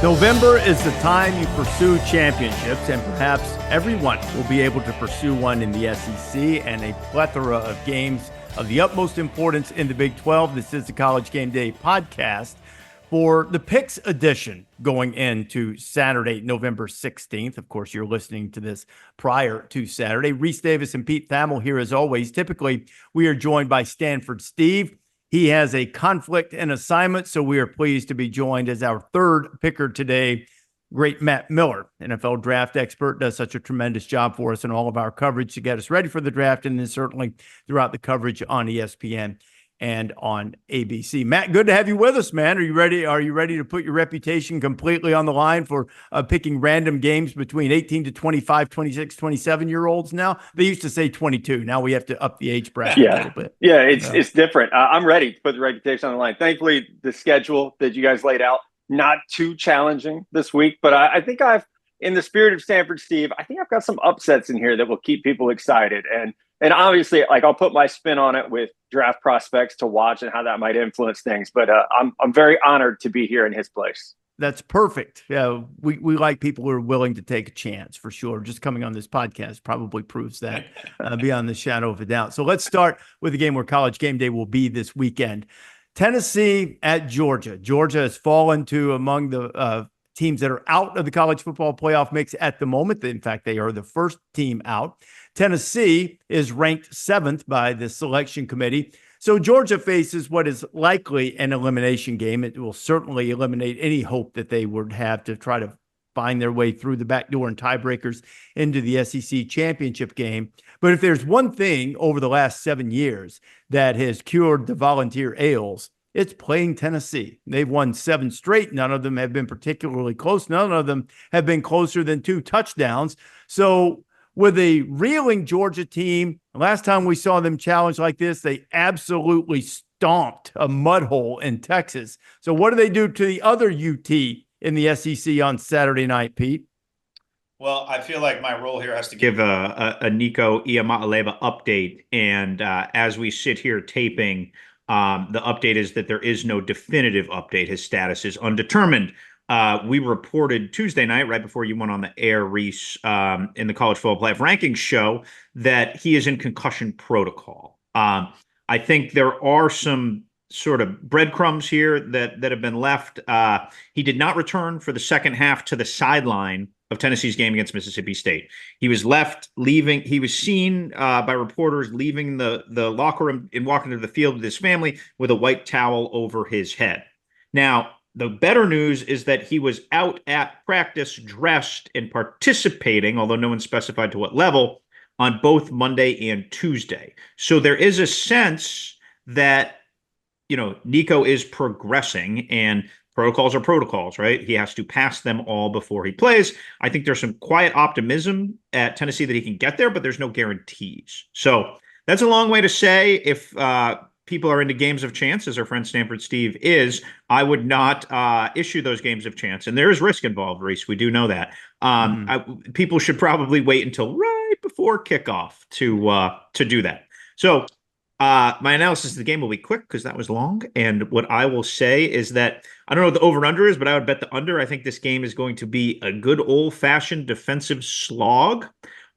November is the time you pursue championships, and perhaps everyone will be able to pursue one in the SEC and a plethora of games of the utmost importance in the Big 12. This is the College Game Day podcast for the Picks edition going into Saturday, November 16th. Of course, you're listening to this prior to Saturday. Rece Davis and Pete Thamel here as always. Typically, we are joined by Stanford Steve. He has a conflict and assignment, so we are pleased to be joined as our third picker today. Great Matt Miller, NFL draft expert, does such a tremendous job for us in all of our coverage to get us ready for the draft, and then certainly throughout the coverage on ESPN and on ABC. Matt, good to have you with us, man. Are you ready? Are you ready to put your reputation completely on the line for picking random games between 18 to 25, 26, 27-year-olds now? They used to say 22. Now we have to up the age bracket a little bit. Yeah, it's different. I'm ready to put the reputation on the line. Thankfully, the schedule that you guys laid out, not too challenging this week, but I think in the spirit of Stanford Steve, I think I've got some upsets in here that will keep people excited. And obviously, like, I'll put my spin on it with draft prospects to watch and how that might influence things. But I'm very honored to be here in his place. That's perfect. Yeah, we like people who are willing to take a chance, for sure. Just coming on this podcast probably proves that beyond the shadow of a doubt. So let's start with the game where College Game Day will be this weekend. Tennessee at Georgia. Georgia has fallen to among the teams that are out of the college football playoff mix at the moment. In fact, they are the first team out. Tennessee is ranked 7th by the selection committee. So Georgia faces what is likely an elimination game. It will certainly eliminate any hope that they would have to try to find their way through the back door and tiebreakers into the SEC championship game. But if there's one thing over the last 7 years that has cured the volunteer ails, it's playing Tennessee. They've won 7 straight. None of them have been particularly close. None of them have been closer than 2 touchdowns. So with a reeling Georgia team, last time we saw them challenged like this, they absolutely stomped a mud hole in Texas. So what do they do to the other UT in the SEC on Saturday night, Pete? Well, I feel like my role here has to give a Nico Iamaleava update. And as we sit here taping, the update is that there is no definitive update. His status is undetermined. We reported Tuesday night, right before you went on the air, Rece, in the College Football Playoff Rankings show, that he is in concussion protocol. I think there are some sort of breadcrumbs here that have been left. He did not return for the second half to the sideline of Tennessee's game against Mississippi State. He was leaving. He was seen by reporters leaving the locker room and walking to the field with his family with a white towel over his head. Now, the better news is that he was out at practice, dressed and participating, although no one specified to what level, on both Monday and Tuesday. So there is a sense that, Nico is progressing, and protocols are protocols, right? He has to pass them all before he plays. I think there's some quiet optimism at Tennessee that he can get there, but there's no guarantees. So that's a long way to say if people are into games of chance, as our friend Stanford Steve is, I would not issue those games of chance. And there is risk involved, Rece. We do know that. People should probably wait until right before kickoff to do that. So my analysis of the game will be quick because that was long. And what I will say is that I don't know what the over and under is, but I would bet the under. I think this game is going to be a good old-fashioned defensive slog.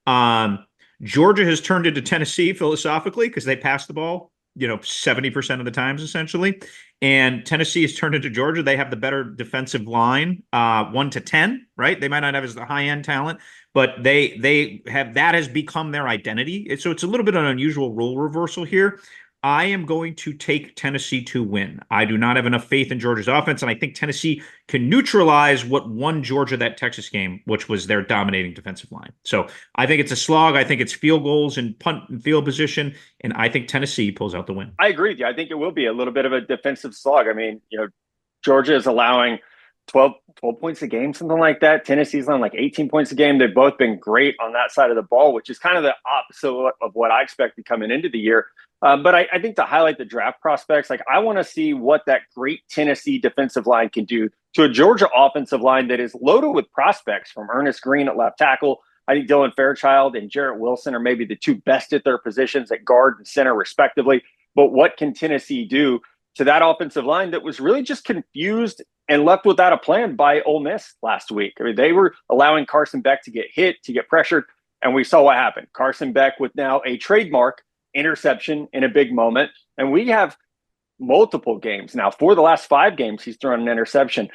Georgia has turned into Tennessee philosophically because they pass the ball 70% of the times, essentially. And Tennessee has turned into Georgia. They have the better defensive line, 1 to 10, right? They might not have as the high-end talent, but they have, that has become their identity. So it's a little bit of an unusual role reversal here. I am going to take Tennessee to win. I do not have enough faith in Georgia's offense, and I think Tennessee can neutralize what won Georgia that Texas game, which was their dominating defensive line. So I think it's a slog. I think it's field goals and punt and field position, and I think Tennessee pulls out the win. I agree with you. I think it will be a little bit of a defensive slog. I mean, Georgia is allowing 12 points a game, something like that. Tennessee's on like 18 points a game. They've both been great on that side of the ball, which is kind of the opposite of what I expected coming into the year. But I think to highlight the draft prospects, like, I want to see what that great Tennessee defensive line can do to a Georgia offensive line that is loaded with prospects, from Ernest Green at left tackle. I think Dylan Fairchild and Jarrett Wilson are maybe the 2 best at their positions at guard and center, respectively. But what can Tennessee do to that offensive line that was really just confused and left without a plan by Ole Miss last week. I mean, they were allowing Carson Beck to get hit, to get pressured, and we saw what happened. Carson Beck with now a trademark interception in a big moment, and we have multiple games now. For the last 5 games, he's thrown an interception.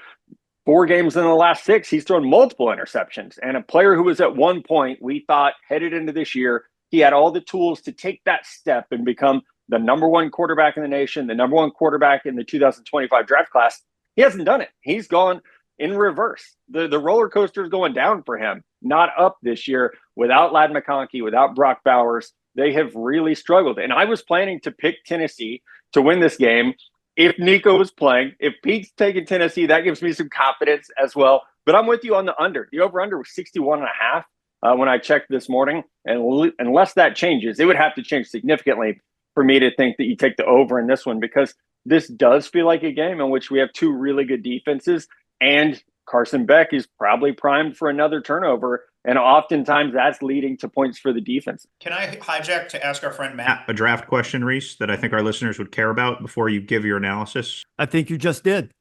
4 games in the last 6, he's thrown multiple interceptions. And a player who was at one point, we thought headed into this year, he had all the tools to take that step and become the number 1 quarterback in the nation, the number 1 quarterback in the 2025 draft class. He hasn't done it. He's gone in reverse. The roller coaster is going down for him, not up this year. Without Ladd McConkey, without Brock Bowers, they have really struggled. And I was planning to pick Tennessee to win this game if Nico was playing. If Pete's taking Tennessee, that gives me some confidence as well. But I'm with you on the under. The over-under was 61.5 when I checked this morning. And unless that changes, it would have to change significantly for me to think that you take the over in this one, because this does feel like a game in which we have 2 really good defenses, and Carson Beck is probably primed for another turnover. And oftentimes that's leading to points for the defense. Can I hijack to ask our friend Matt a draft question, Rece, that I think our listeners would care about before you give your analysis? I think you just did.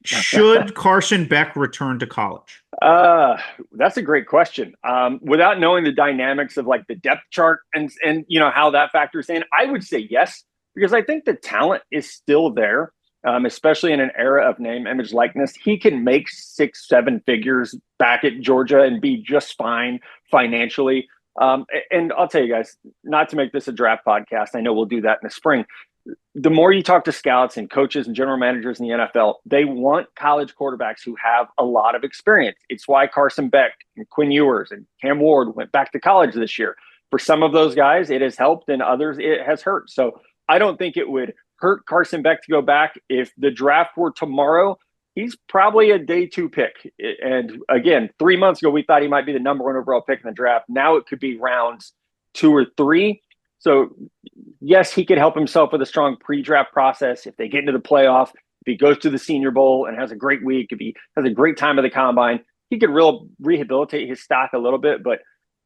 Should Carson Beck return to college? That's a great question. Without knowing the dynamics of like the depth chart and you know how that factors in, I would say yes, because I think the talent is still there, especially in an era of name, image, likeness. He can make 6-7 figures back at Georgia and be just fine financially. And I'll tell you guys, not to make this a draft podcast, I know we'll do that in the spring. The more you talk to scouts and coaches and general managers in the NFL, they want college quarterbacks who have a lot of experience. It's why Carson Beck and Quinn Ewers and Cam Ward went back to college this year. For some of those guys, it has helped, and others it has hurt. So I don't think it would hurt Carson Beck to go back. If the draft were tomorrow, he's probably a day 2 pick. And again, 3 months ago, we thought he might be the number 1 overall pick in the draft. Now it could be rounds 2 or 3. So yes, he could help himself with a strong pre-draft process. If they get into the playoff, if he goes to the Senior Bowl and has a great week, if he has a great time at the Combine, he could rehabilitate his stock a little bit. But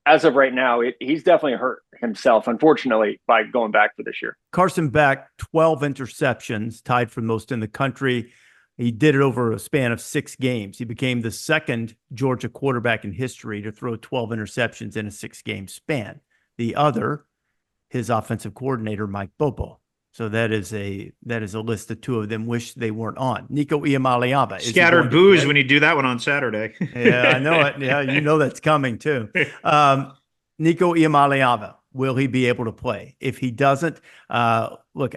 as of right now, he's definitely hurt himself, unfortunately, by going back for this year. Carson Beck, 12 interceptions, tied for most in the country. He did it over a span of 6 games. He became the 2nd Georgia quarterback in history to throw 12 interceptions in a 6-game span. The other, his offensive coordinator, Mike Bobo. So that is a list of 2 of them. Wish they weren't on. Nico Iamaleava. Scattered booze when you do that one on Saturday. Yeah, I know it. Yeah, you know that's coming too. Nico Iamaleava, will he be able to play? If he doesn't, look,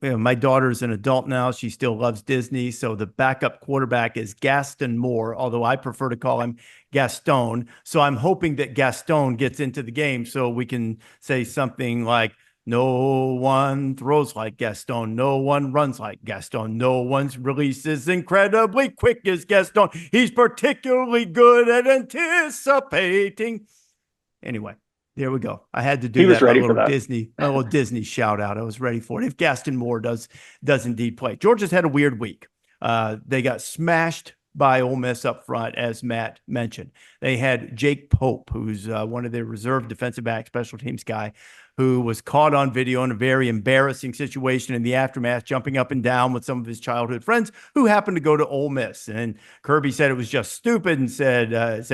my daughter's an adult now. She still loves Disney. So the backup quarterback is Gaston Moore, although I prefer to call him Gaston. So I'm hoping that Gaston gets into the game so we can say something like, no one throws like Gaston. No one runs like Gaston. No one's release is incredibly quick as Gaston. He's particularly good at anticipating. Anyway. There we go. I had to do that. A little Disney shout out. I was ready for it. If Gaston Moore does indeed play. Georgia's had a weird week. They got smashed by Ole Miss up front, as Matt mentioned. They had Jake Pope, who's one of their reserve defensive back special teams guy, who was caught on video in a very embarrassing situation in the aftermath, jumping up and down with some of his childhood friends who happened to go to Ole Miss. And Kirby said it was just stupid and said,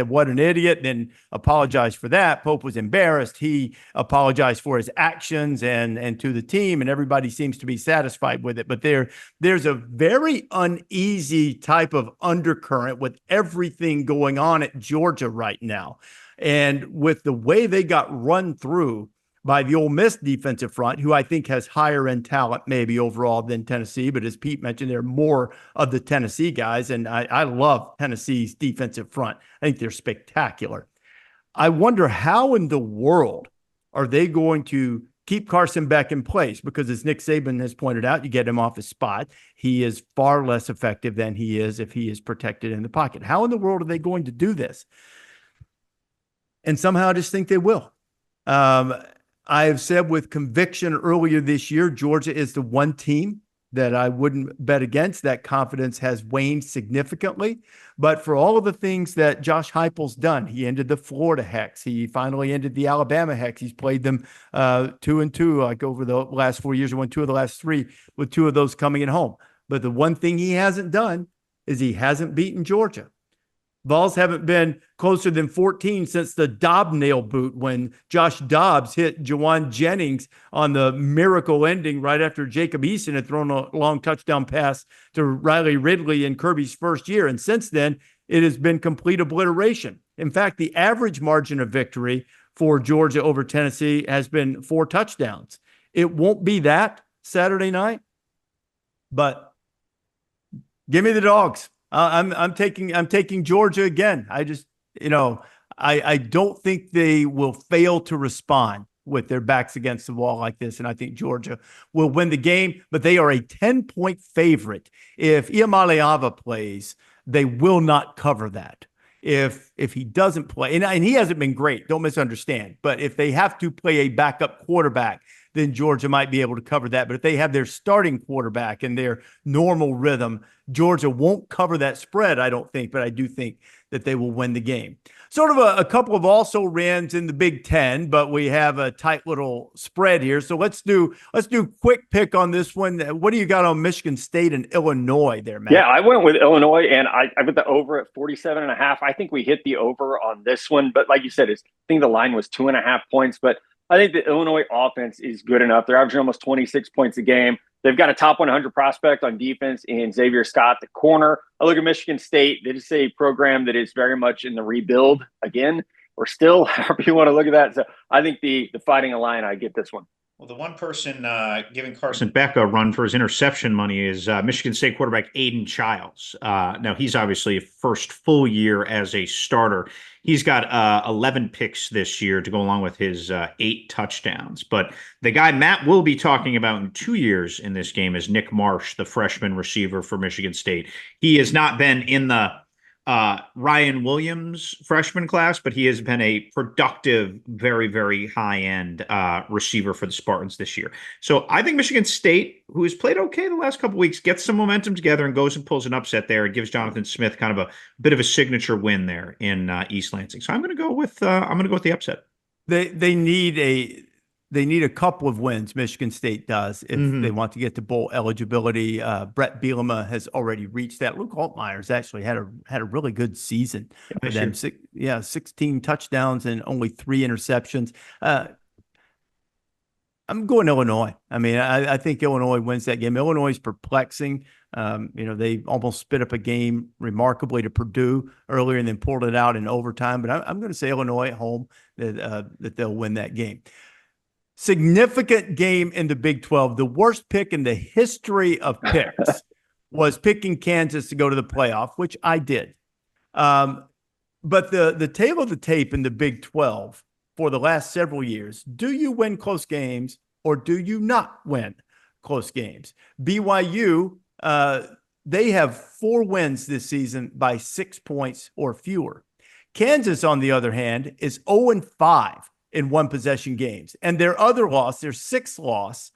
what an idiot, and then apologized for that. Pope was embarrassed. He apologized for his actions and to the team, and everybody seems to be satisfied with it. But there's a very uneasy type of undercurrent with everything going on at Georgia right now. And with the way they got run through by the Ole Miss defensive front, who I think has higher end talent maybe overall than Tennessee. But as Pete mentioned, there are more of the Tennessee guys, and I love Tennessee's defensive front. I think they're spectacular. I wonder how in the world are they going to keep Carson Beck in place? Because as Nick Saban has pointed out, you get him off his spot. He is far less effective than he is if he is protected in the pocket. How in the world are they going to do this? And somehow I just think they will. I have said with conviction earlier this year, Georgia is the one team that I wouldn't bet against. That confidence has waned significantly. But for all of the things that Josh Heupel's done, he ended the Florida hex. He finally ended the Alabama hex. He's played them 2-2, like over the last 4 years. He won 2 of the last 3, with 2 of those coming at home. But the one thing he hasn't done is he hasn't beaten Georgia. Vols haven't been closer than 14 since the Dobb nail boot when Josh Dobbs hit Jawan Jennings on the miracle ending right after Jacob Eason had thrown a long touchdown pass to Riley Ridley in Kirby's first year. And since then, it has been complete obliteration. In fact, the average margin of victory for Georgia over Tennessee has been 4 touchdowns. It won't be that Saturday night, but give me the dogs. I'm taking Georgia again. I just, I don't think they will fail to respond with their backs against the wall like this. And I think Georgia will win the game, but they are a 10-point favorite. If Iamaleava plays, they will not cover that. If he doesn't play, and he hasn't been great, don't misunderstand, but if they have to play a backup quarterback, then Georgia might be able to cover that. But if they have their starting quarterback and their normal rhythm, Georgia won't cover that spread, I don't think, but I do think that they will win the game. Sort of a couple of also rans in the Big Ten, but we have a tight little spread here. So let's do quick pick on this one. What do you got on Michigan State and Illinois there, Matt? Yeah, I went with Illinois, and I put the over at 47.5. I think we hit the over on this one, but like you said, I think the line was 2.5 points, but I think the Illinois offense is good enough. They're averaging almost 26 points a game. They've got a top 100 prospect on defense in Xavier Scott, the corner. I look at Michigan State. They just a program that is very much in the rebuild again, or still, however you want to look at that. So I think the Fighting Illini, I get this one. Well, the one person giving Carson Beck a run for his interception money is Michigan State quarterback Aiden Childs. Now, he's obviously first full year as a starter. He's got 11 picks this year to go along with his 8 touchdowns. But the guy Matt will be talking about in 2 years in this game is Nick Marsh, the freshman receiver for Michigan State. He has not been in the Ryan Williams freshman class, but he has been a productive, very, very high-end receiver for the Spartans this year. So I think Michigan State, who has played okay the last couple of weeks, gets some momentum together and goes and pulls an upset there and gives Jonathan Smith kind of a bit of a signature win there in East Lansing. So I'm going to go with the upset. They need a couple of wins, Michigan State does, if they want to get to bowl eligibility. Brett Bielema has already reached that. Luke Altmaier's actually had a really good season for them. 16 touchdowns and only 3 interceptions. I'm going Illinois. I mean, I think Illinois wins that game. Illinois is perplexing. They almost spit up a game remarkably to Purdue earlier and then pulled it out in overtime. But I'm going to say Illinois at home that they'll win that game. Significant game in the Big 12. The worst pick in the history of picks was picking Kansas to go to the playoff, which I did. But the tail of the tape in the Big 12 for the last several years, do you win close games or do you not win close games? BYU, they have 4 wins this season by 6 points or fewer. Kansas, on the other hand, is 0-5 in one-possession games. And their other loss, their 6th loss,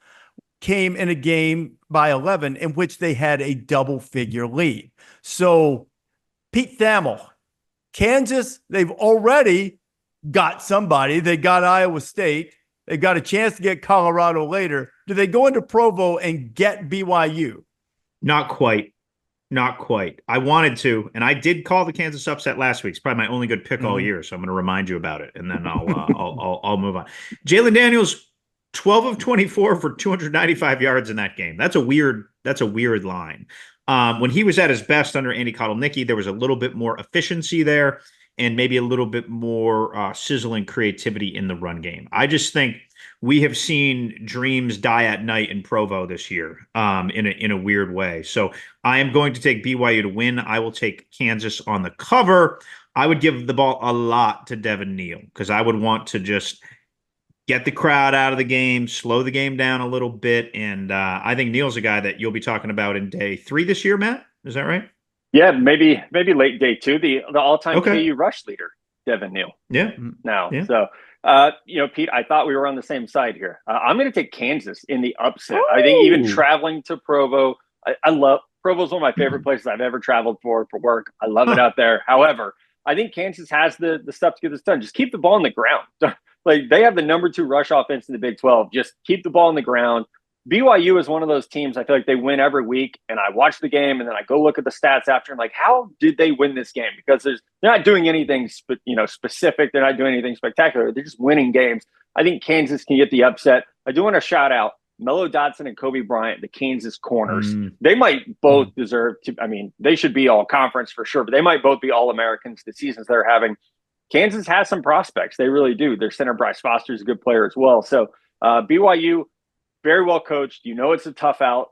came in a game by 11 in which they had a double-figure lead. So, Pete Thamel, Kansas, they've already got somebody. They got Iowa State. They got a chance to get Colorado later. Do they go into Provo and get BYU? Not quite. Not quite. I wanted to, and I did call the Kansas upset last week. It's probably my only good pick all year, so I'm going to remind you about it, and then I'll move on. Jalen Daniels, 12 of 24 for 295 yards in that game. That's a weird line. When he was at his best under Andy Kotelnicki, there was a little bit more efficiency there, and maybe a little bit more sizzling creativity in the run game. I just think we have seen dreams die at night in Provo this year in a weird way. So I am going to take BYU to win. I will take Kansas on the cover. I would give the ball a lot to Devin Neal because I would want to just get the crowd out of the game, slow the game down a little bit. And I think Neal's a guy that you'll be talking about in day 3 this year, Matt. Is that right? Yeah, maybe late day 2. The all-time KU rush leader, Devin Neal. Yeah. Now, yeah. So Pete, I thought we were on the same side here. I'm going to take Kansas in the upset. Ooh. I think even traveling to Provo, I love Provo's one of my favorite places I've ever traveled for work. I love it out there. However, I think Kansas has the stuff to get this done. Just keep the ball on the ground. Like they have the number 2 rush offense in the Big 12. Just keep the ball on the ground. BYU is one of those teams. I feel like they win every week, and I watch the game, and then I go look at the stats after. I'm like, how did they win this game? Because they're not doing anything, specific. They're not doing anything spectacular. They're just winning games. I think Kansas can get the upset. I do want to shout out Melo Dotson and Kobe Bryant, the Kansas corners. They might both deserve to. I mean, they should be all conference for sure, but they might both be all Americans the seasons they're having. Kansas has some prospects. They really do. Their center Bryce Foster is a good player as well. So BYU. Very well coached. It's a tough out.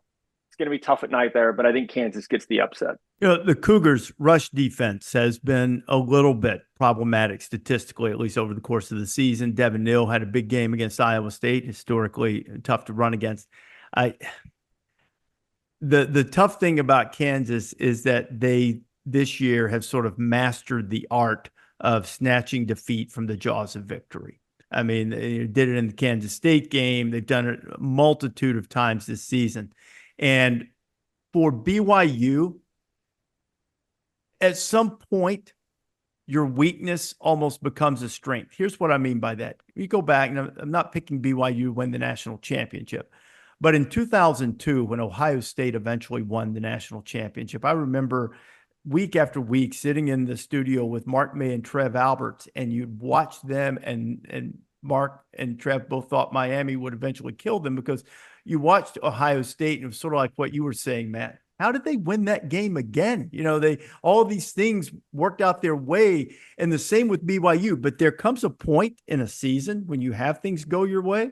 It's going to be tough at night there, but I think Kansas gets the upset. The Cougars' rush defense has been a little bit problematic statistically, at least over the course of the season. Devin Neal had a big game against Iowa State, historically tough to run against. The tough thing about Kansas is that they this year have sort of mastered the art of snatching defeat from the jaws of victory. I mean, they did it in the Kansas State game. They've done it a multitude of times this season. And for BYU, at some point, your weakness almost becomes a strength. Here's what I mean by that. You go back, and I'm not picking BYU to win the national championship, but in 2002, when Ohio State eventually won the national championship, I remember week after week sitting in the studio with Mark May and Trev Alberts, and you'd watch them, and Mark and Trev both thought Miami would eventually kill them because you watched Ohio State, and it was sort of like what you were saying, Matt. How did they win that game again? All these things worked out their way, and the same with BYU. But there comes a point in a season when you have things go your way,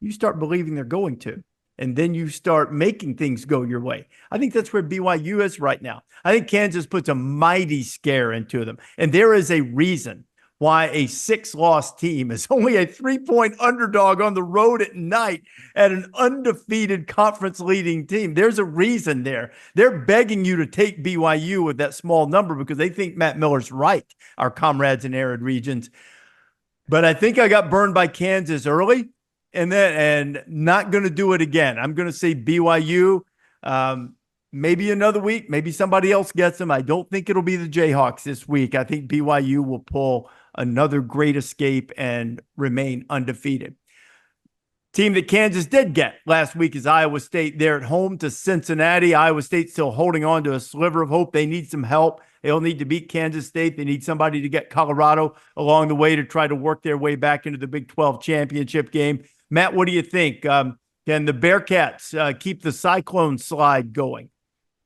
you start believing they're going to. And then you start making things go your way. I think that's where BYU is right now. I think Kansas puts a mighty scare into them. And there is a reason why a 6-loss team is only a 3-point underdog on the road at night at an undefeated conference-leading team. There's a reason there. They're begging you to take BYU with that small number because they think Matt Miller's right, our comrades in arid regions. But I think I got burned by Kansas early. And not going to do it again. I'm going to say BYU, maybe another week, maybe somebody else gets them. I don't think it'll be the Jayhawks this week. I think BYU will pull another great escape and remain undefeated. Team that Kansas did get last week is Iowa State. They're at home to Cincinnati. Iowa State still holding on to a sliver of hope. They need some help. They'll need to beat Kansas State. They need somebody to get Colorado along the way to try to work their way back into the Big 12 championship game. Matt, what do you think? Can the Bearcats keep the Cyclone slide going?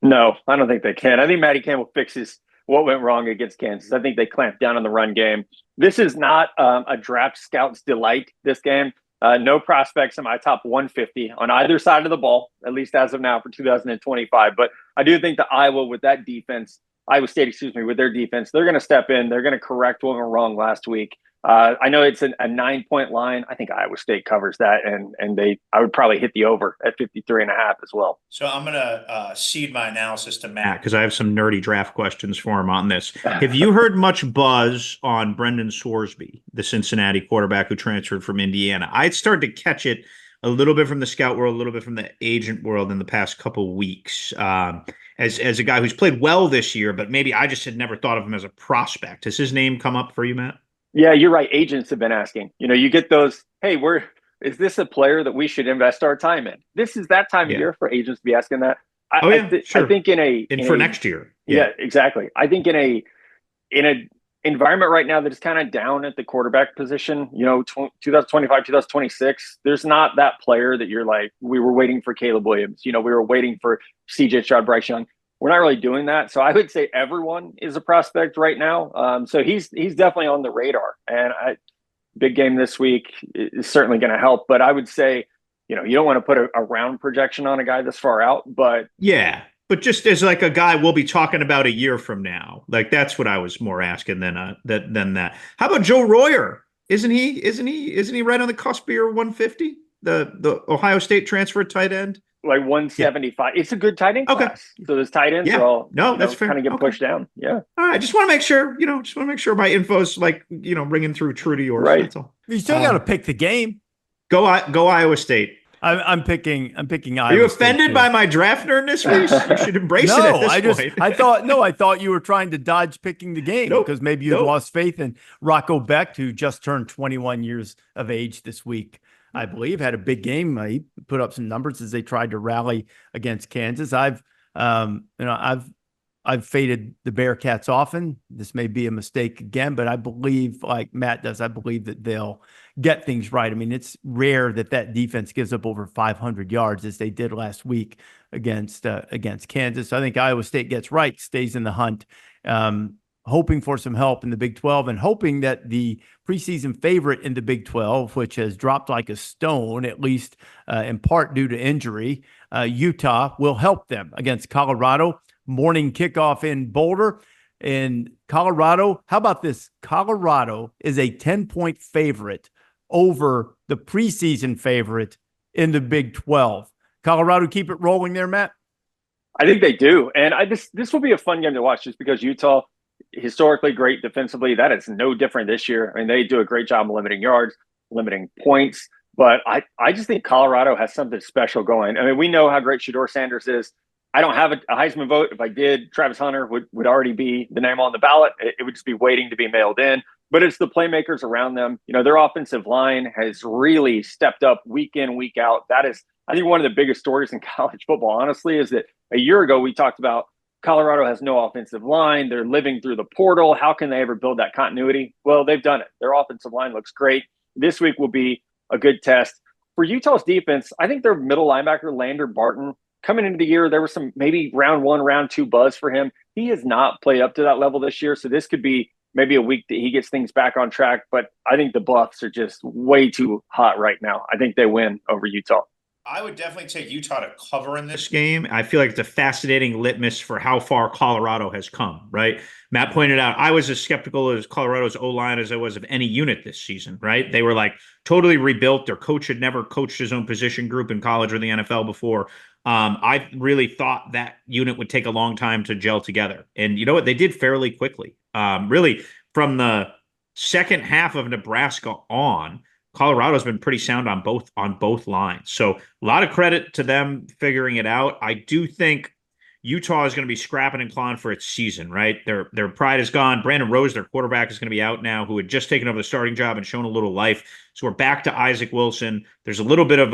No, I don't think they can. I think Matty Campbell fixes what went wrong against Kansas. I think they clamped down on the run game. This is not a draft scout's delight, this game. No prospects in my top 150 on either side of the ball, at least as of now for 2025. But I do think that Iowa State, with their defense, they're going to step in. They're going to correct what went wrong last week. I know it's a 9-point line. I think Iowa State covers that, and I would probably hit the over at 53.5 as well. So I'm going to cede my analysis to Matt because I have some nerdy draft questions for him on this. Have you heard much buzz on Brendan Sorsby, the Cincinnati quarterback who transferred from Indiana? I'd started to catch it a little bit from the scout world, a little bit from the agent world in the past couple weeks. As a guy who's played well this year, but maybe I just had never thought of him as a prospect. Has his name come up for you, Matt? Yeah, you're right. Agents have been asking. You get those, hey, is this a player that we should invest our time in? This is that time of year for agents to be asking that. Sure. I think for next year. Yeah, exactly. I think in a environment right now that is kind of down at the quarterback position, 2025, 2026, there's not that player that you're like, we were waiting for Caleb Williams. We were waiting for CJ Stroud, Bryce Young. We're not really doing that. So I would say everyone is a prospect right now. So he's definitely on the radar. And big game this week is certainly going to help. But I would say, you don't want to put a round projection on a guy this far out. But yeah, but just as like a guy we'll be talking about a year from now. Like that's what I was more asking than that. How about Joe Royer? Isn't he right on the cusp of your 150? The Ohio State transfer tight end? Like 175. Yeah. It's a good tight end class. So those tight ends are all that's fair. Kind of get pushed down. Yeah. All right. Just want to make sure, my info's like, ringing through true to yours. Right. That's all. You still got to pick the game. Go Iowa State. I'm picking Iowa. Are you offended by my draft nerdness, Reese? You should embrace it at this point. I thought you were trying to dodge picking the game because maybe you had lost faith in Rocco Becht, who just turned 21 years of age this week. I believe, had a big game. He put up some numbers as they tried to rally against Kansas. I've faded the Bearcats often. This may be a mistake again, but I believe, like Matt does, I believe that they'll get things right. I mean, it's rare that defense gives up over 500 yards as they did last week against Kansas. I think Iowa State gets right, stays in the hunt, hoping for some help in the Big 12 and hoping that the preseason favorite in the Big 12, which has dropped like a stone, at least in part due to injury, Utah, will help them against Colorado. Morning kickoff in Boulder. In Colorado, how about this? Colorado is a 10-point favorite over the preseason favorite in the Big 12. Colorado keep it rolling there, Matt? I think they do. And this will be a fun game to watch just because Utah, historically great defensively. That is no different this year. I mean, they do a great job limiting yards, limiting points. But I just think Colorado has something special going. I mean, we know how great Shedeur Sanders is. I don't have a Heisman vote. If I did, Travis Hunter would already be the name on the ballot. It would just be waiting to be mailed in. But it's the playmakers around them. You know, their offensive line has really stepped up week in, week out. That is, I think, one of the biggest stories in college football, honestly, is that a year ago we talked about Colorado has no offensive line. They're living through the portal. How can they ever build that continuity? Well, they've done it. Their offensive line looks great. This week will be a good test. For Utah's defense, I think their middle linebacker, Lander Barton, coming into the year, there was some maybe round 1, round 2 buzz for him. He has not played up to that level this year. So this could be maybe a week that he gets things back on track. But I think the Buffs are just way too hot right now. I think they win over Utah. I would definitely take Utah to cover in this game. I feel like it's a fascinating litmus for how far Colorado has come, right? Matt pointed out, I was as skeptical as Colorado's O-line as I was of any unit this season, right? They were like totally rebuilt. Their coach had never coached his own position group in college or the NFL before. I really thought that unit would take a long time to gel together. And you know what? They did fairly quickly. Really, from the second half of Nebraska on, Colorado's been pretty sound on both lines. So a lot of credit to them figuring it out. I do think Utah is going to be scrapping and clawing for its season, right? Their pride is gone. Brandon Rose, their quarterback, is going to be out now, who had just taken over the starting job and shown a little life. So we're back to Isaac Wilson. There's a little bit of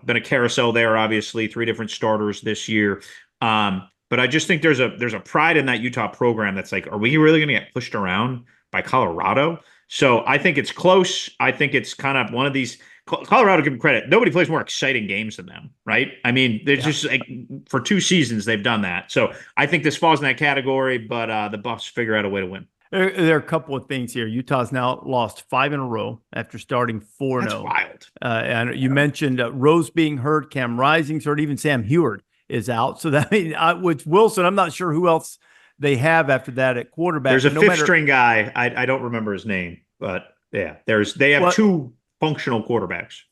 been a carousel there, obviously, 3 different starters this year. But I just think there's a pride in that Utah program that's like, are we really going to get pushed around by Colorado? So I think it's close. I think it's kind of one of these. Colorado, give them credit. Nobody plays more exciting games than them, right? I mean, they're just like, for 2 seasons they've done that. So I think this falls in that category, but the Buffs figure out a way to win. There are a couple of things here. Utah's now lost 5 in a row after starting 4-0. That's wild. And you mentioned Rose being hurt, Cam Rising's hurt, even Sam Heward is out. So that with Wilson, I'm not sure who else they have after that at quarterback. There's a fifth string guy. I don't remember his name, but yeah, they have 2 functional quarterbacks.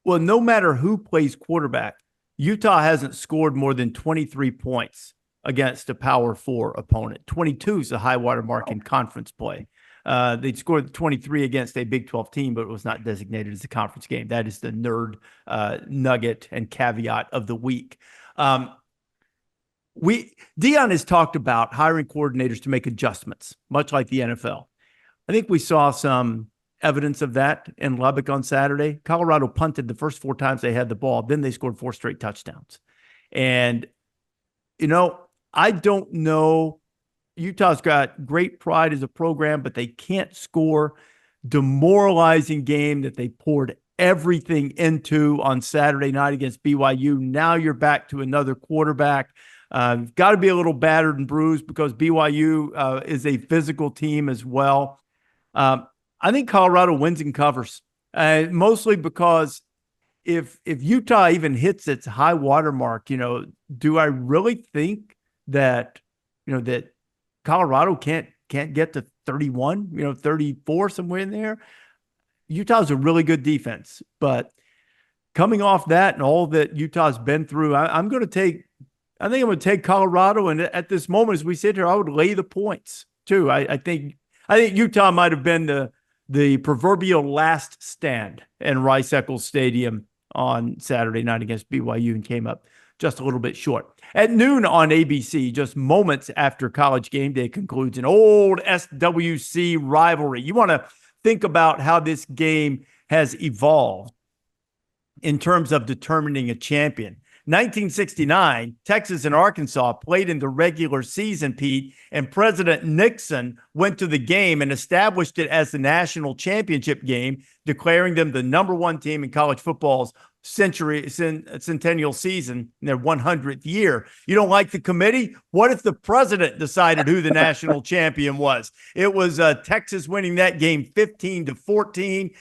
Well, no matter who plays quarterback, Utah hasn't scored more than 23 points against a Power 4 opponent. 22 is the high water mark in conference play. They scored 23 against a Big 12 team, but it was not designated as a conference game. That is the nerd nugget and caveat of the week. Dion has talked about hiring coordinators to make adjustments, much like the NFL. I think we saw some evidence of that in Lubbock on Saturday. Colorado punted the first 4 times they had the ball. Then they scored 4 straight touchdowns. And, I don't know. Utah's got great pride as a program, but they can't score. Demoralizing game that they poured everything into on Saturday night against BYU. Now you're back to another quarterback. You've got to be a little battered and bruised because BYU is a physical team as well. I think Colorado wins and covers, mostly because if Utah even hits its high water mark, do I really think that that Colorado can't get to 31, 34, somewhere in there? Utah's a really good defense, but coming off that and all that Utah's been through, I think I'm going to take Colorado. And at this moment, as we sit here, I would lay the points too. I think Utah might have been the proverbial last stand in Rice-Eccles Stadium on Saturday night against BYU and came up just a little bit short. At noon on ABC, just moments after College Game Day concludes, an old SWC rivalry. You want to think about how this game has evolved. in terms of determining a champion. 1969, Texas and Arkansas played in the regular season, Pete, and President Nixon went to the game and established it as the national championship game, declaring them the number one team in college football's centennial season in their 100th year. You don't like the committee? What if the president decided who the national champion was? It was Texas winning that game 15-14.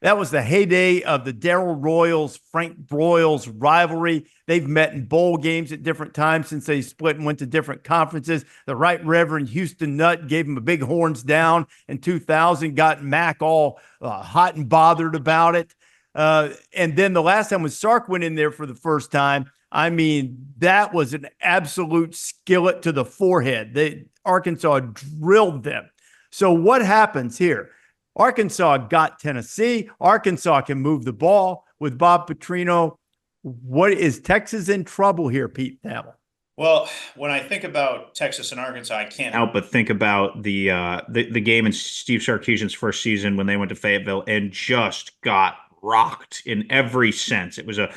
That was the heyday of the Darrell Royals, Frank Broyles rivalry. They've met in bowl games at different times since they split and went to different conferences. The Right Reverend Houston Nutt gave him a big horns down in 2000, got Mac all hot and bothered about it. And then the last time when Sark went in there for the first time, I mean, that was an absolute skillet to the forehead. Arkansas drilled them. So what happens here? Arkansas got Tennessee. Arkansas can move the ball with Bob Petrino. What is Texas in trouble here, Pete Thamel? Well, when I think about Texas and Arkansas, I can't help but think about the game in Steve Sarkisian's first season when they went to Fayetteville and just got rocked in every sense. It was a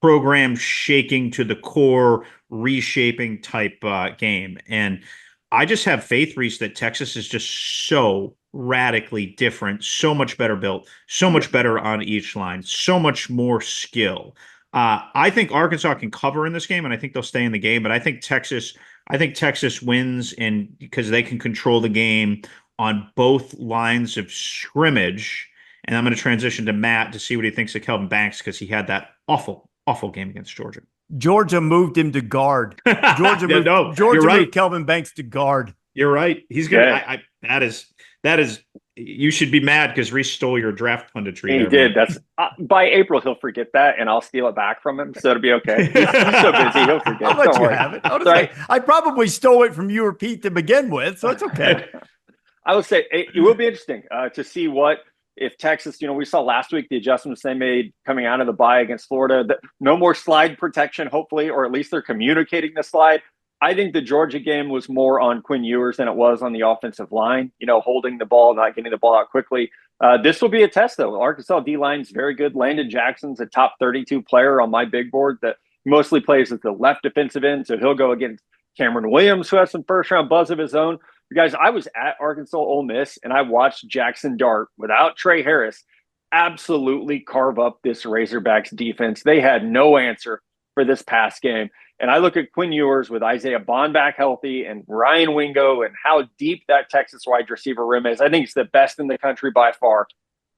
program shaking to the core, reshaping type game. And I just have faith, Rece, that Texas is just so radically different, so much better built, so much better on each line, so much more skill. I think Arkansas can cover in this game, and I think they'll stay in the game. But I think Texas wins, and because they can control the game on both lines of scrimmage. And I'm going to transition to Matt to see what he thinks of Kelvin Banks because he had that awful game against Georgia. Georgia moved him to guard. Georgia moved Kelvin Banks to guard. You're right. He's gonna. That is. You should be mad because Rece stole your draft punditry. He did. That's by April he'll forget that, and I'll steal it back from him. So it'll be okay. He's so busy he'll forget. I'll let you have it. I probably stole it from you or Pete to begin with, so it's okay. I would say it will be interesting to see what if Texas. We saw last week the adjustments they made coming out of the bye against Florida. No more slide protection, hopefully, or at least they're communicating the slide. I think the Georgia game was more on Quinn Ewers than it was on the offensive line, holding the ball, not getting the ball out quickly. This will be a test, though. Arkansas D-line is very good. Landon Jackson's a top 32 player on my big board that mostly plays at the left defensive end, so he'll go against Cameron Williams, who has some first-round buzz of his own. You guys, I was at Arkansas Ole Miss, and I watched Jackson Dart, without Trey Harris, absolutely carve up this Razorbacks defense. They had no answer for this past game. And I look at Quinn Ewers with Isaiah Bond back healthy and Ryan Wingo and how deep that Texas wide receiver room is. I think it's the best in the country by far.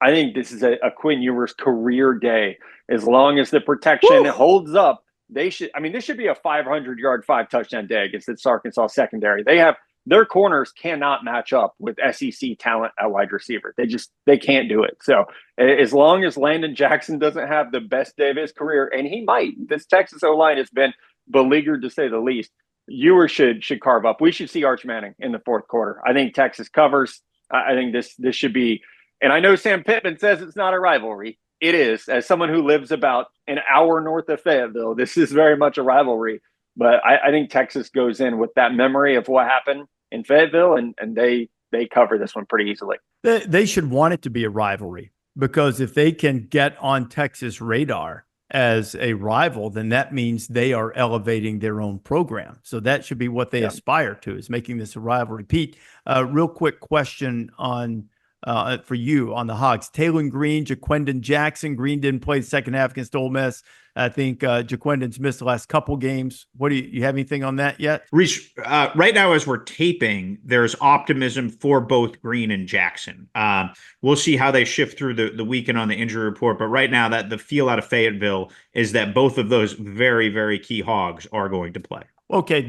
I think this is a Quinn Ewers career day. As long as the protection holds up, this should be a 500-yard, 5-touchdown day against this Arkansas secondary. Their corners cannot match up with SEC talent at wide receiver. They can't do it. So as long as Landon Jackson doesn't have the best day of his career, and he might, this Texas O-line has been beleaguered to say the least. Ewers should carve up. We should see Arch Manning in the fourth quarter. I think Texas covers. I think this should be, and I know Sam Pittman says it's not a rivalry. It is. As someone who lives about an hour north of Fayetteville, this is very much a rivalry. But I think Texas goes in with that memory of what happened in Fayetteville, and they cover this one pretty easily. They should want it to be a rivalry, because if they can get on Texas radar as a rival, then that means they are elevating their own program. So that should be what they aspire to, is making this a rivalry. Pete, real quick question on for you on the Hogs. Taylor Green, Jaquindon Jackson. Green didn't play the second half against Ole Miss. I think Jaquindon's missed the last couple games. What do you have anything on that yet? Rece, right now as we're taping, there's optimism for both Green and Jackson. We'll see how they shift through the weekend on the injury report. But right now, that the feel out of Fayetteville is that both of those very, very key Hogs are going to play. Okay,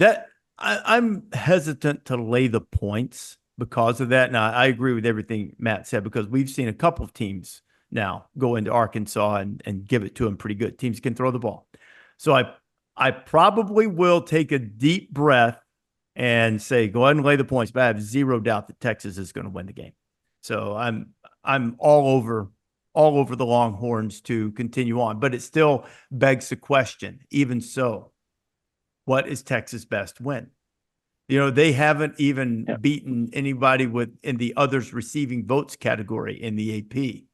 I'm hesitant to lay the points because of that. Now, I agree with everything Matt said, because we've seen a couple of teams now go into Arkansas and give it to them pretty good. Teams can throw the ball. So I probably will take a deep breath and say, go ahead and lay the points, but I have zero doubt that Texas is going to win the game. So I'm all over the Longhorns to continue on, but it still begs the question, even so, what is Texas' best win? They haven't even beaten anybody in the others receiving votes category in the AP.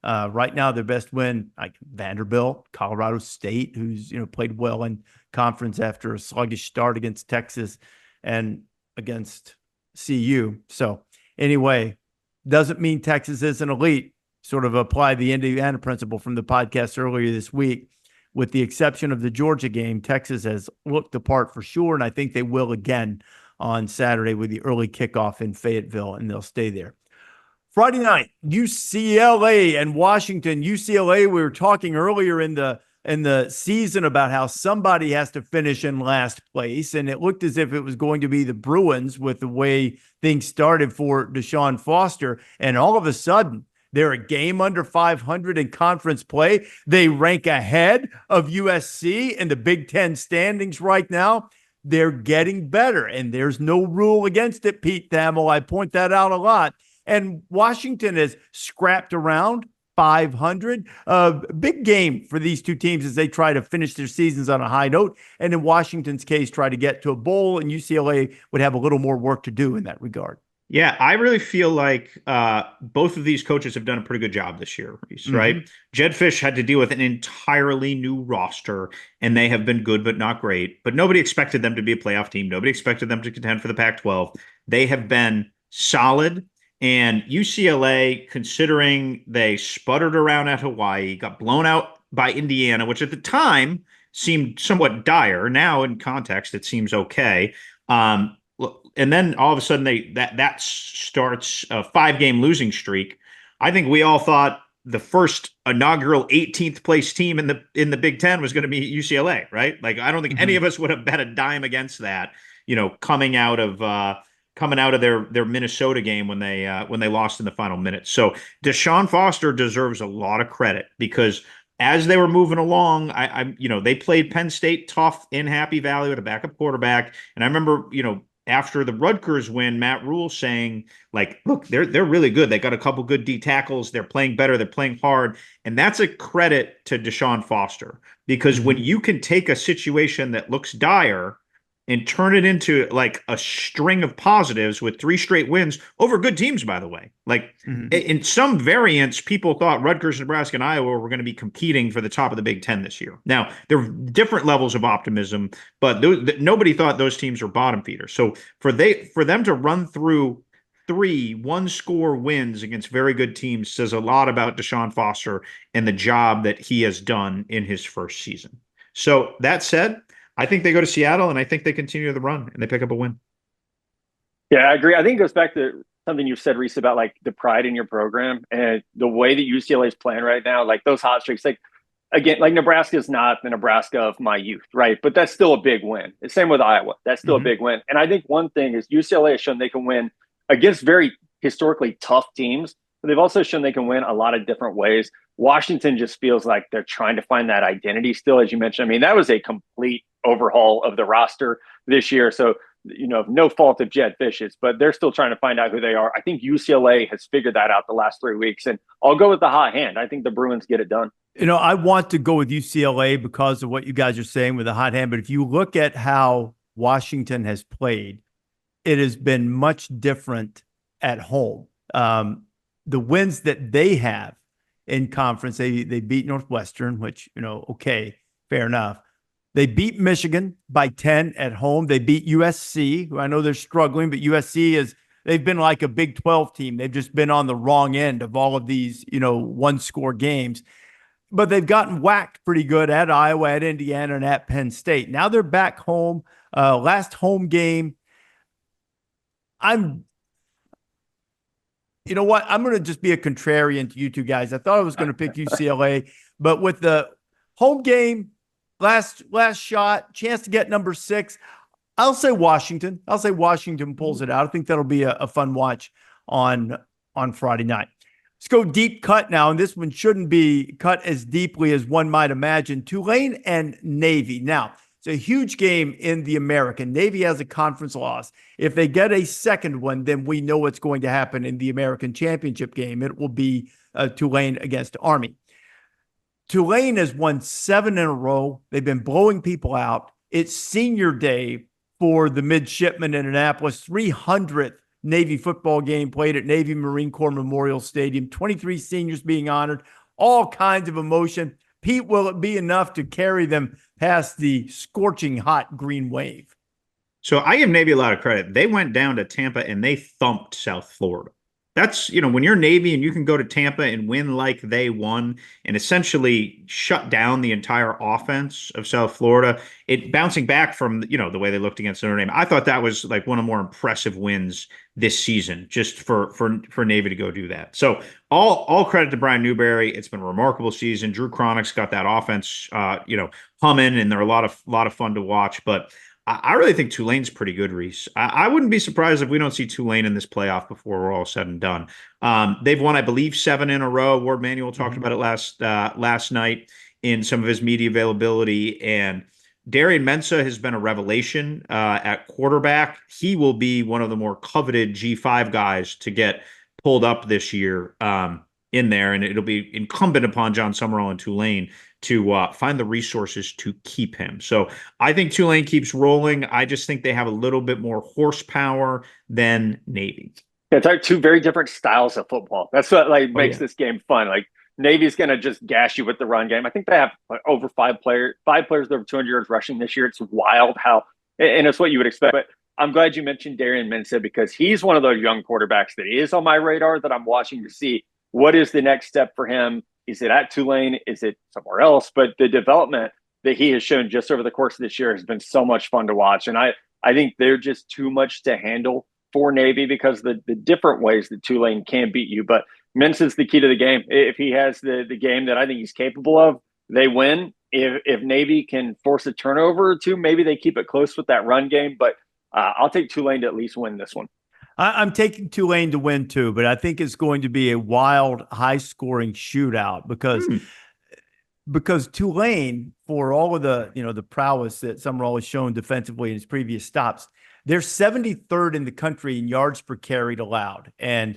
Right now, their best win, like Vanderbilt, Colorado State, who's played well in conference after a sluggish start against Texas and against CU. So anyway, doesn't mean Texas isn't elite. Sort of apply the Indiana principle from the podcast earlier this week. With the exception of the Georgia game, Texas has looked the part for sure, and I think they will again on Saturday with the early kickoff in Fayetteville, and they'll stay there. Friday night, UCLA and Washington. UCLA, we were talking earlier in the season about how somebody has to finish in last place, and it looked as if it was going to be the Bruins with the way things started for Deshaun Foster, and all of a sudden, they're a game under 500 in conference play. They rank ahead of USC in the Big Ten standings right now. They're getting better, and there's no rule against it, Pete Thamel. I point that out a lot. And Washington has scrapped around 500. Big game for these two teams as they try to finish their seasons on a high note. And in Washington's case, try to get to a bowl, and UCLA would have a little more work to do in that regard. Yeah, I really feel like both of these coaches have done a pretty good job this year, Rece, right? Jed Fish had to deal with an entirely new roster, and they have been good but not great. But nobody expected them to be a playoff team. Nobody expected them to contend for the Pac-12. They have been solid. And UCLA, considering they sputtered around at Hawaii, got blown out by Indiana, which at the time seemed somewhat dire. Now, in context, it seems okay. And then all of a sudden that starts a 5-game losing streak. I think we all thought the first inaugural 18th place team in the Big Ten was going to be UCLA, right? Like, I don't think any of us would have bet a dime against that, coming out of their Minnesota game when they lost in the final minutes. So Deshaun Foster deserves a lot of credit because as they were moving along, they played Penn State tough in Happy Valley with a backup quarterback. And I remember, after the Rutgers win, Matt Rule saying, like, look, they're really good. They got a couple good D tackles. They're playing better. They're playing hard. And that's a credit to Deshaun Foster because when you can take a situation that looks dire and turn it into like a string of positives with 3 straight wins over good teams, by the way. Like in some variants, people thought Rutgers, Nebraska, and Iowa were going to be competing for the top of the Big Ten this year. Now, there are different levels of optimism, but nobody thought those teams were bottom feeders. So for them to run through 3 one-score wins against very good teams says a lot about Deshaun Foster and the job that he has done in his first season. So that said, I think they go to Seattle, and I think they continue the run, and they pick up a win. Yeah, I agree. I think it goes back to something you said, Rece, about like the pride in your program and the way that UCLA is playing right now, like those hot streaks. Like, again, like Nebraska is not the Nebraska of my youth, right? But that's still a big win. The same with Iowa. That's still a big win. And I think one thing is UCLA has shown they can win against very historically tough teams, but they've also shown they can win a lot of different ways. Washington just feels like they're trying to find that identity still, as you mentioned. I mean, that was a complete overhaul of the roster this year. So, no fault of Jed Fish's, but they're still trying to find out who they are. I think UCLA has figured that out the last 3 weeks, and I'll go with the hot hand. I think the Bruins get it done. I want to go with UCLA because of what you guys are saying with the hot hand, but if you look at how Washington has played, it has been much different at home. The wins that they have in conference, they beat Northwestern, which, okay, fair enough. They beat Michigan by 10 at home. They beat USC, who I know they're struggling, but USC they've been like a Big 12 team. They've just been on the wrong end of all of these, one-score games. But they've gotten whacked pretty good at Iowa, at Indiana, and at Penn State. Now they're back home. Last home game, you know what? I'm going to just be a contrarian to you two guys. I thought I was going to pick UCLA, but with the home game, last shot, chance to get number 6, I'll say Washington. I'll say Washington pulls it out. I think that'll be a fun watch on Friday night. Let's go deep cut now, and this one shouldn't be cut as deeply as one might imagine. Tulane and Navy. Now, it's a huge game in the American. Navy has a conference loss. If they get a second one, then we know what's going to happen in the American Championship game. It will be Tulane against Army. Tulane has won 7 in a row. They've been blowing people out. It's senior day for the midshipmen in Annapolis, 300th Navy football game played at Navy Marine Corps Memorial Stadium, 23 seniors being honored, all kinds of emotion. Pete, will it be enough to carry them past the scorching hot green wave? So I give Navy a lot of credit. They went down to Tampa and they thumped South Florida. That's, when you're Navy and you can go to Tampa and win like they won and essentially shut down the entire offense of South Florida, it bouncing back from, the way they looked against Notre Dame. I thought that was like one of the more impressive wins this season, just for Navy to go do that. So all credit to Brian Newberry. It's been a remarkable season. Drew Cronick's got that offense, humming, and they're a lot of fun to watch. But I really think Tulane's pretty good, Rece. I wouldn't be surprised if we don't see Tulane in this playoff before we're all said and done. They've won, I believe, 7 in a row. Ward Manuel talked about it last night in some of his media availability. And Darian Mensah has been a revelation at quarterback. He will be one of the more coveted G5 guys to get pulled up this year in there. And it'll be incumbent upon John Summerall and Tulane to find the resources to keep him. So I think Tulane keeps rolling. I just think they have a little bit more horsepower than Navy. It's like two very different styles of football. That's what makes this game fun. Like Navy's going to just gash you with the run game. I think they have over five players over 200 yards rushing this year. It's wild and it's what you would expect. But I'm glad you mentioned Darian Mensah because he's one of those young quarterbacks that is on my radar that I'm watching to see what is the next step for him. Is it at Tulane? Is it somewhere else? But the development that he has shown just over the course of this year has been so much fun to watch. And I think they're just too much to handle for Navy because the different ways that Tulane can beat you. But Mensah's the key to the game. If he has the game that I think he's capable of, they win. If Navy can force a turnover or two, maybe they keep it close with that run game. But I'll take Tulane to at least win this one. I'm taking Tulane to win too, but I think it's going to be a wild, high-scoring shootout because Tulane, for all of the prowess that Summerall has shown defensively in his previous stops, they're 73rd in the country in yards per carry allowed. And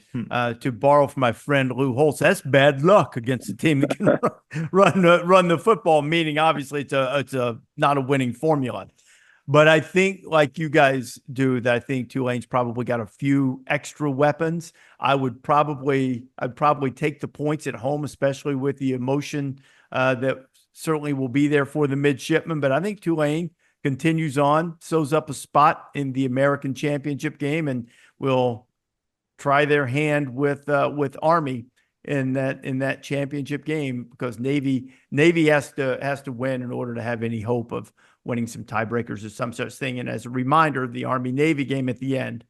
to borrow from my friend Lou Holtz, that's bad luck against a team that can run the football. Meaning, obviously, it's a not a winning formula. But I think, like you guys do, that I think Tulane's probably got a few extra weapons. I'd probably take the points at home, especially with the emotion that certainly will be there for the midshipmen. But I think Tulane continues on, sews up a spot in the American Championship game, and will try their hand with Army in that championship game because Navy has to win in order to have any hope of winning some tiebreakers or some such thing. And as a reminder, the Army-Navy game at the end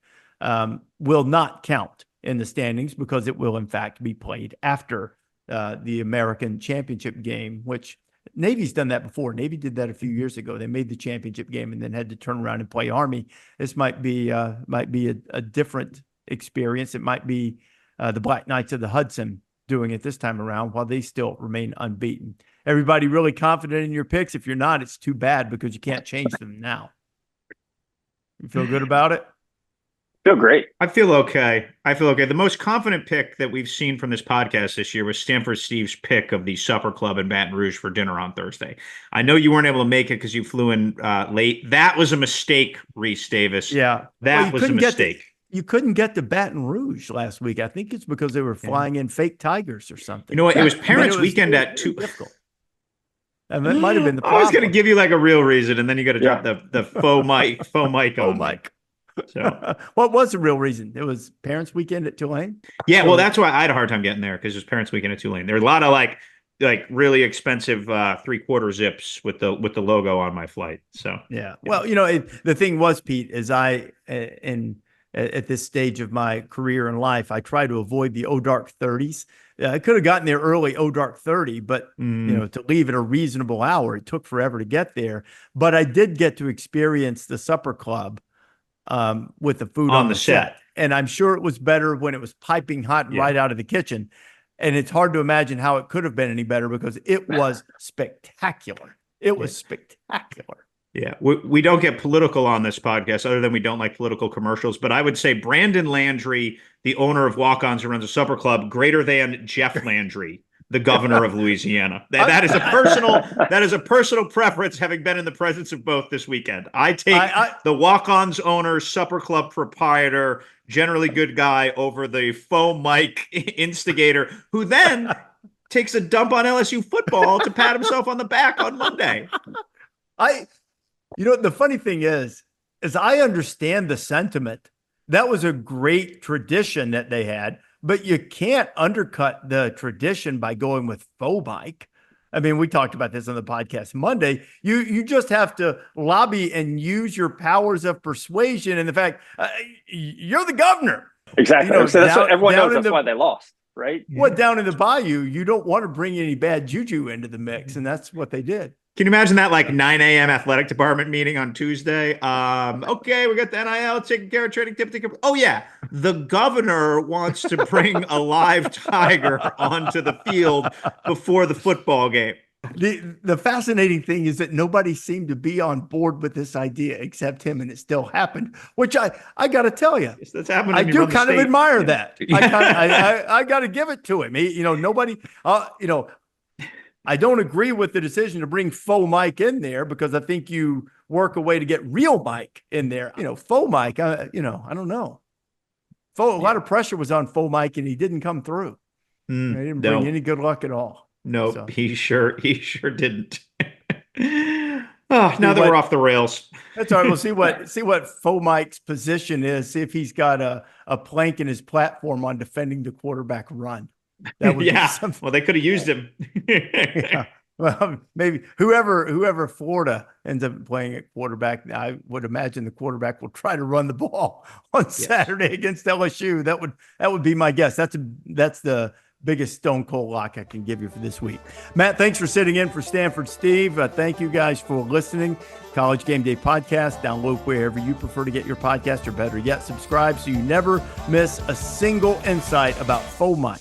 will not count in the standings because it will, in fact, be played after the American Championship game, which Navy's done that before. Navy did that a few years ago. They made the championship game and then had to turn around and play Army. This might be a different experience. It might be the Black Knights of the Hudson doing it this time around while they still remain unbeaten. Everybody really confident in your picks? If you're not, it's too bad because you can't change them now. You feel good about it? Feel great. I feel okay. The most confident pick that we've seen from this podcast this year was Stanford Steve's pick of the Supper Club in Baton Rouge for dinner on Thursday. I know you weren't able to make it because you flew in late. That was a mistake, Rece Davis. Yeah. That was a mistake. You couldn't get to Baton Rouge last week. I think it's because they were flying in fake tigers or something. You know what? It was Parents' Weekend at 2. And that might have been the problem. I was going to give you like a real reason, and then you got to drop the faux mic on mic. So what was the real reason? It was Parents' Weekend at Tulane? Yeah, well, that's why I had a hard time getting there because it was Parents' Weekend at Tulane. There were a lot of like really expensive 3/4 zips with the logo on my flight. So yeah. Well, the thing was, Pete, is at this stage of my career and life, I try to avoid the dark 30s. I could have gotten there early, dark 30, but to leave at a reasonable hour, it took forever to get there. But I did get to experience the Supper Club with the food on the set. And I'm sure it was better when it was piping hot right out of the kitchen. And it's hard to imagine how it could have been any better because it was spectacular. It was spectacular. Yeah, we don't get political on this podcast other than we don't like political commercials. But I would say Brandon Landry, the owner of Walk-Ons who runs a supper club, greater than Jeff Landry, the governor of Louisiana. That is a personal preference, having been in the presence of both this weekend. I take the walk-ons owner, supper club proprietor, generally good guy over the faux Mike instigator, who then takes a dump on LSU football to pat himself on the back on Monday. The funny thing is I understand the sentiment. That was a great tradition that they had. But you can't undercut the tradition by going with faux Mike. I mean, we talked about this on the podcast Monday. You just have to lobby and use your powers of persuasion. And the fact you're the governor. Exactly. So that's what everyone knows. That's why they lost, right? Well, down in the bayou, you don't want to bring any bad juju into the mix. And that's what they did. Can you imagine that 9 a.m. athletic department meeting on Tuesday? Okay, we got the NIL taking care of training tip. Oh, yeah. The governor wants to bring a live tiger onto the field before the football game. The fascinating thing is that nobody seemed to be on board with this idea except him, and it still happened, which I got to tell you, that's happening. I do kind of admire that. I got to give it to him. Nobody, I don't agree with the decision to bring faux Mike in there because I think you work a way to get real Mike in there. Faux Mike, I don't know. A lot of pressure was on faux Mike and he didn't come through. He didn't bring any good luck at all. No, so. he sure didn't. Now that we're off the rails. That's all right. We'll see what faux Mike's position is. See if he's got a plank in his platform on defending the quarterback run. That would be something. Well, they could have used him. Yeah. Well, maybe whoever Florida ends up playing at quarterback, I would imagine the quarterback will try to run the ball on Saturday against LSU. That would be my guess. That's the biggest stone cold lock I can give you for this week. Matt, thanks for sitting in for Stanford Steve. Thank you guys for listening. College Game Day podcast. Download wherever you prefer to get your podcast, or better yet, subscribe so you never miss a single insight about faux Mike.